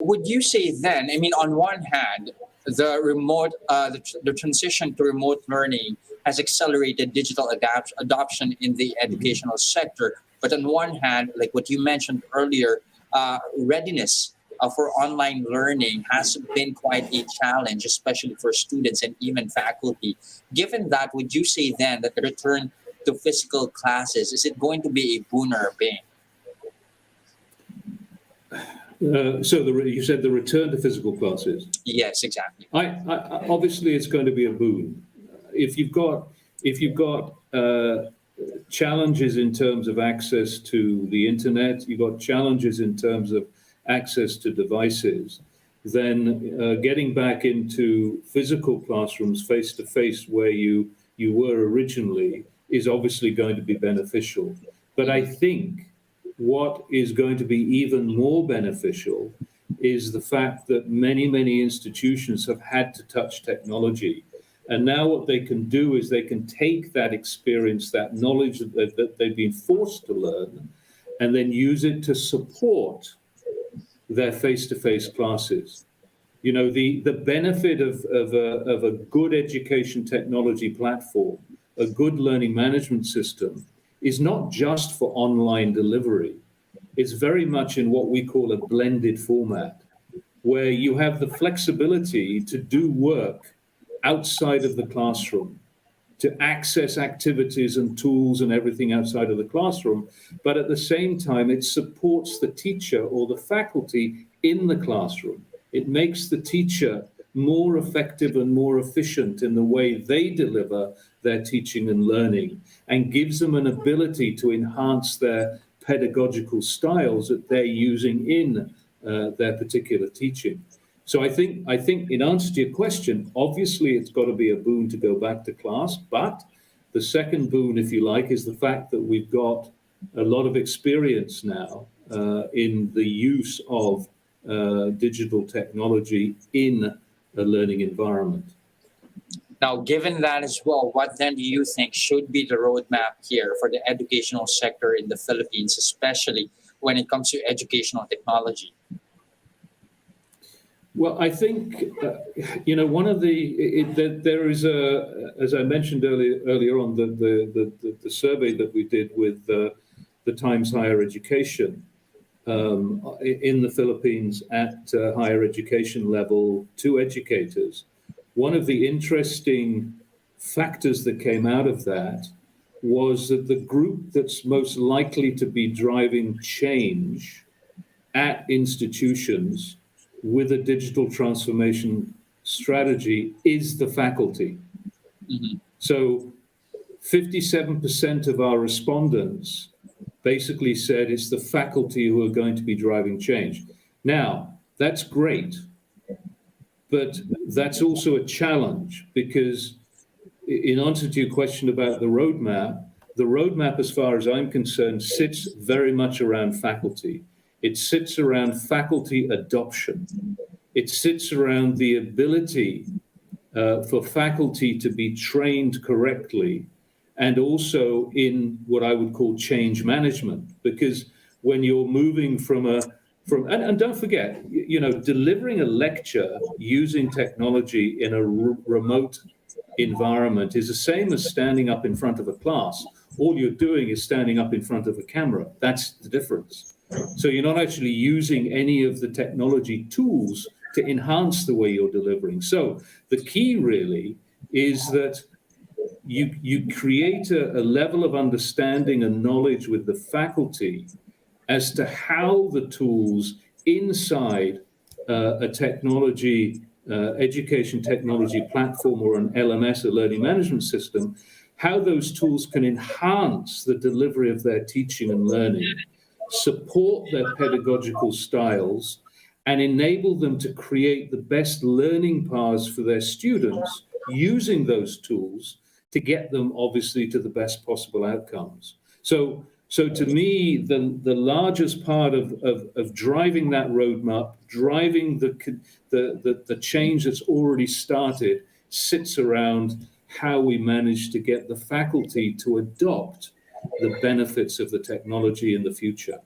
Would you say then, I mean, on one hand, the transition to remote learning has accelerated digital adoption in the educational sector. But on one hand, like what you mentioned earlier, readiness for online learning has been quite a challenge, especially for students and even faculty. Given that, would you say then that the return to physical classes, is it going to be a boon or a bane? You said the return to physical classes. Yes, exactly. Obviously, it's going to be a boon. If you've got challenges in terms of access to the internet, you've got challenges in terms of access to devices, then getting back into physical classrooms face to face where you were originally is obviously going to be beneficial. But I think what is going to be even more beneficial is the fact that many institutions have had to touch technology. And now what they can do is they can take that experience, that knowledge that they've been forced to learn, and then use it to support their face-to-face classes. You know, the benefit of a good education technology platform, a good learning management system, is not just for online delivery. It's very much in what we call a blended format, where you have the flexibility to do work outside of the classroom, to access activities and tools and everything outside of the classroom, but at the same time, it supports the teacher or the faculty in the classroom. It makes the teacher more effective and more efficient in the way they deliver their teaching and learning, and gives them an ability to enhance their pedagogical styles that they're using in their particular teaching. So I think in answer to your question, obviously it's got to be a boon to go back to class, but the second boon, if you like, is the fact that we've got a lot of experience now in the use of digital technology in a learning environment. Now, given that as well, what then do you think should be the roadmap here for the educational sector in the Philippines, especially when it comes to educational technology? Well, I think, one of there is as I mentioned earlier on, the survey that we did with the Times Higher Education in the Philippines at higher education level to educators. One of the interesting factors that came out of that was that the group that's most likely to be driving change at institutions with a digital transformation strategy is the faculty. Mm-hmm. So 57% of our respondents basically said it's the faculty who are going to be driving change. Now, that's great, but that's also a challenge, because in answer to your question about the roadmap, as far as I'm concerned, sits very much around faculty. It sits around faculty adoption. It sits around the ability for faculty to be trained correctly, and also in what I would call change management. Because when you're moving and don't forget, delivering a lecture using technology in a remote environment is the same as standing up in front of a class. All you're doing is standing up in front of a camera. That's the difference. So you're not actually using any of the technology tools to enhance the way you're delivering. So the key really is that you create a level of understanding and knowledge with the faculty as to how the tools inside a technology, education technology platform or an LMS, a learning management system, how those tools can enhance the delivery of their teaching and learning, support their pedagogical styles, and enable them to create the best learning paths for their students using those tools to get them obviously to the best possible outcomes. So to me, the largest part of driving that roadmap, driving the change that's already started, sits around how we manage to get the faculty to adopt the benefits of the technology in the future.